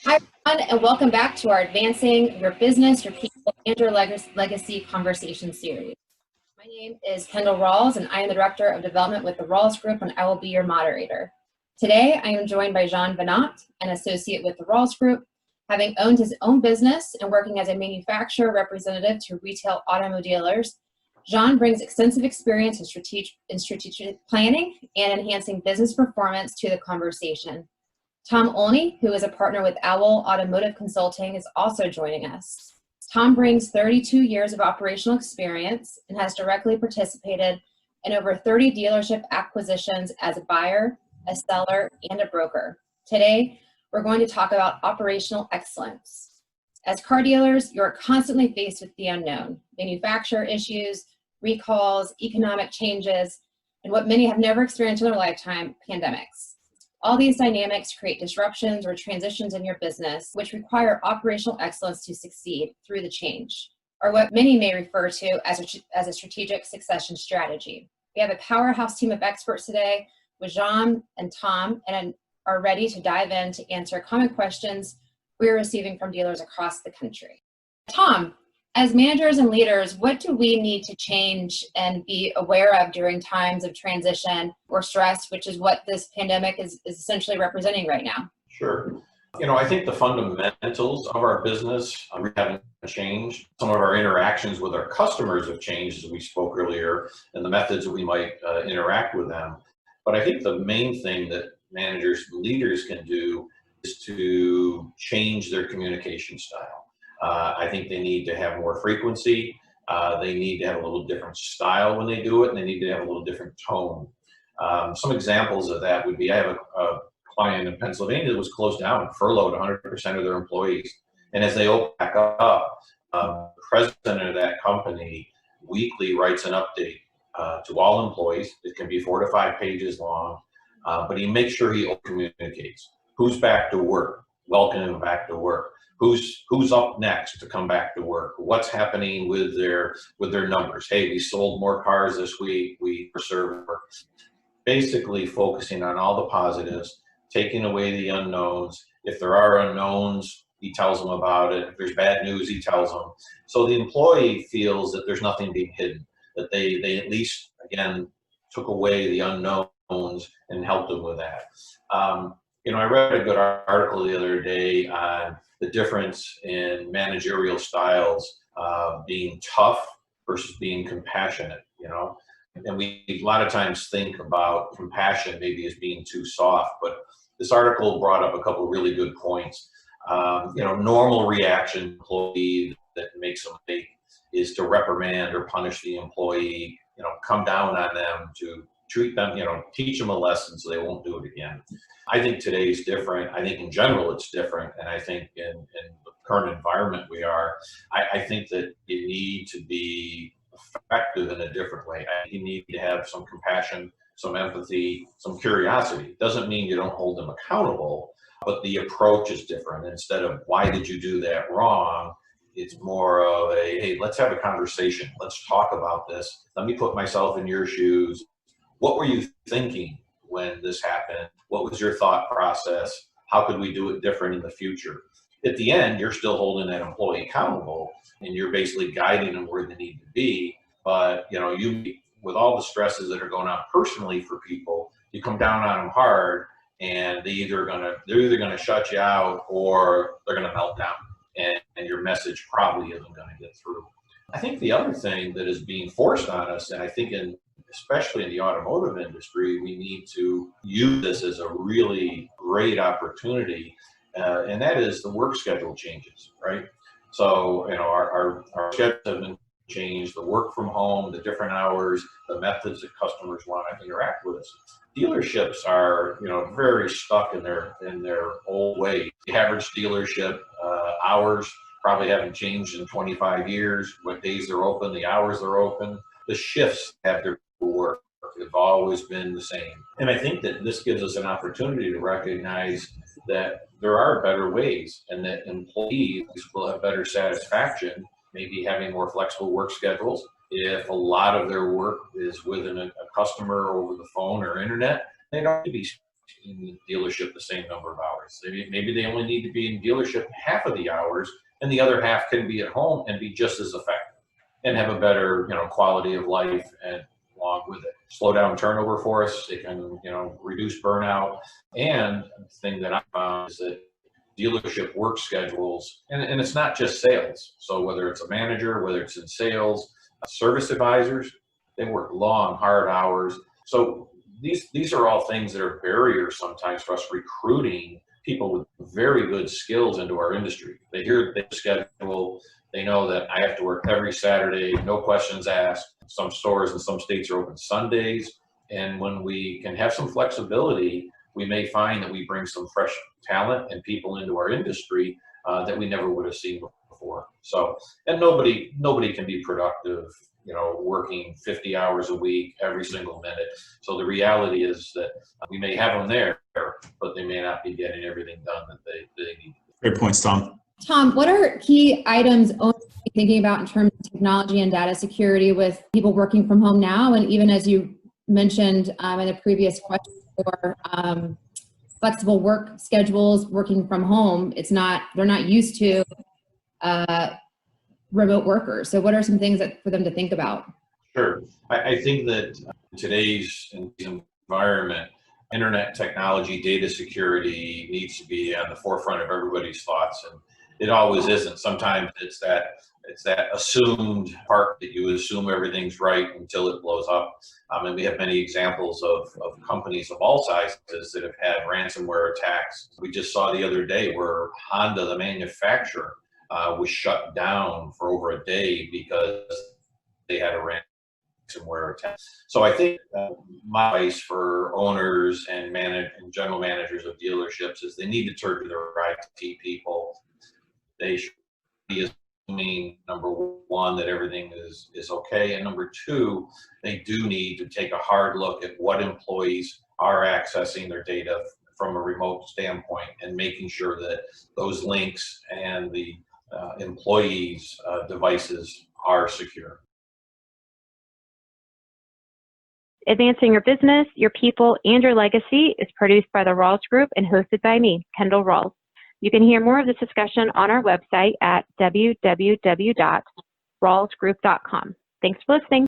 Hi, everyone, and welcome back to our Advancing Your Business, Your People, and Your Legacy conversation series. My name is Kendall Rawls, and I am the Director of Development with the Rawls Group, and I will be your moderator. Today, I am joined by Jean Venat, an associate with the Rawls Group. Having owned his own business and working as a manufacturer representative to retail automobile dealers, Jean brings extensive experience in strategic planning and enhancing business performance to the conversation. Tom Olney, who is a partner with Owl Automotive Consulting, is also joining us. Tom brings 32 years of operational experience and has directly participated in over 30 dealership acquisitions as a buyer, a seller, and a broker. Today, we're going to talk about operational excellence. As car dealers, you're constantly faced with the unknown, manufacturer issues, recalls, economic changes, and what many have never experienced in their lifetime, pandemics. All these dynamics create disruptions or transitions in your business, which require operational excellence to succeed through the change, or what many may refer to as a strategic succession strategy. We have a powerhouse team of experts today with Jean and Tom, and are ready to dive in to answer common questions we're receiving from dealers across the country. Tom, as managers and leaders, what do we need to change and be aware of during times of transition or stress, which is what this pandemic is essentially representing right now? Sure. I think the fundamentals of our business haven't changed. Some of our interactions with our customers have changed, as we spoke earlier, and the methods that we might interact with them. But I think the main thing that managers and leaders can do is to change their communication style. I think they need to have more frequency. They need to have a little different style when they do it, and they need to have a little different tone. Some examples of that would be, I have a client in Pennsylvania that was closed down, furloughed 100% of their employees. And as they open back up, the president of that company weekly writes an update to all employees. It can be 4 to 5 pages long, but he makes sure he communicates. Who's back to work? Welcome them back to work. Who's up next to come back to work? What's happening with their numbers? Hey, we sold more cars this week. We served. Basically focusing on all the positives, taking away the unknowns. If there are unknowns, he tells them about it. If there's bad news, he tells them. So the employee feels that there's nothing being hidden, that they at least, again, took away the unknowns and helped them with that. I read a good article the other day on the difference in managerial styles, being tough versus being compassionate, and we a lot of times think about compassion maybe as being too soft, but this article brought up a couple really good points. Normal reaction employee that makes them make is to reprimand or punish the employee, come down on them, to treat them, teach them a lesson so they won't do it again. I think today's different. I think in general it's different. And I think in the current environment we are, I think that you need to be effective in a different way. You need to have some compassion, some empathy, some curiosity. It doesn't mean you don't hold them accountable, but the approach is different. Instead of, why did you do that wrong? It's more of a, hey, let's have a conversation. Let's talk about this. Let me put myself in your shoes. What were you thinking when this happened? What was your thought process? How could we do it different in the future? At the end, you're still holding that employee accountable, and you're basically guiding them where they need to be. But you, with all the stresses that are going on personally for people, you come down on them hard, and they're either gonna shut you out, or they're gonna melt down, and your message probably isn't gonna get through. I think the other thing that is being forced on us, and I think especially in the automotive industry, we need to use this as a really great opportunity, and that is the work schedule changes, right? So, our schedules have been changed, the work from home, the different hours, the methods that customers want to interact with us. Dealerships are, very stuck in their old way. The average dealership hours probably haven't changed in 25 years. What days they're open, the hours they're open, the shifts have their work have always been the same. And I think that this gives us an opportunity to recognize that there are better ways, and that employees will have better satisfaction, maybe having more flexible work schedules. If a lot of their work is with a customer over the phone or internet, they don't need to be in the dealership the same number of hours. Maybe they only need to be in dealership half of the hours, and the other half can be at home and be just as effective and have a better, quality of life, and along with it, slow down turnover for us. It can, reduce burnout. And the thing that I found is that dealership work schedules, and it's not just sales. So whether it's a manager, whether it's in sales, service advisors, they work long, hard hours. So these are all things that are barriers sometimes for us recruiting people with very good skills into our industry. They hear the schedule, they know that I have to work every Saturday, no questions asked. Some stores in some states are open Sundays. And when we can have some flexibility, we may find that we bring some fresh talent and people into our industry that we never would have seen before. So, and nobody can be productive, working 50 hours a week, every single minute. So the reality is that we may have them there, but they may not be getting everything done that they need. Great points, Tom. Tom, what are key items owners should be thinking about in terms of technology and data security with people working from home now? And even as you mentioned in the previous question for flexible work schedules, working from home, they're not used to remote workers. So what are some things for them to think about? Sure. I think that in today's environment, internet technology, data security needs to be on the forefront of everybody's thoughts. And it always isn't. Sometimes it's that assumed part that you assume everything's right until it blows up. And we have many examples of companies of all sizes that have had ransomware attacks. We just saw the other day where Honda, the manufacturer, was shut down for over a day because they had a ransomware attack. So I think my advice for owners and general managers of dealerships is they need to turn to their IT people. They should be assuming, number one, that everything is okay, and number two, they do need to take a hard look at what employees are accessing their data from a remote standpoint, and making sure that those links and the employees' devices are secure. Advancing Your Business, Your People, and Your Legacy is produced by the Rawls Group and hosted by me, Kendall Rawls. You can hear more of this discussion on our website at www.rawlsgroup.com. Thanks for listening.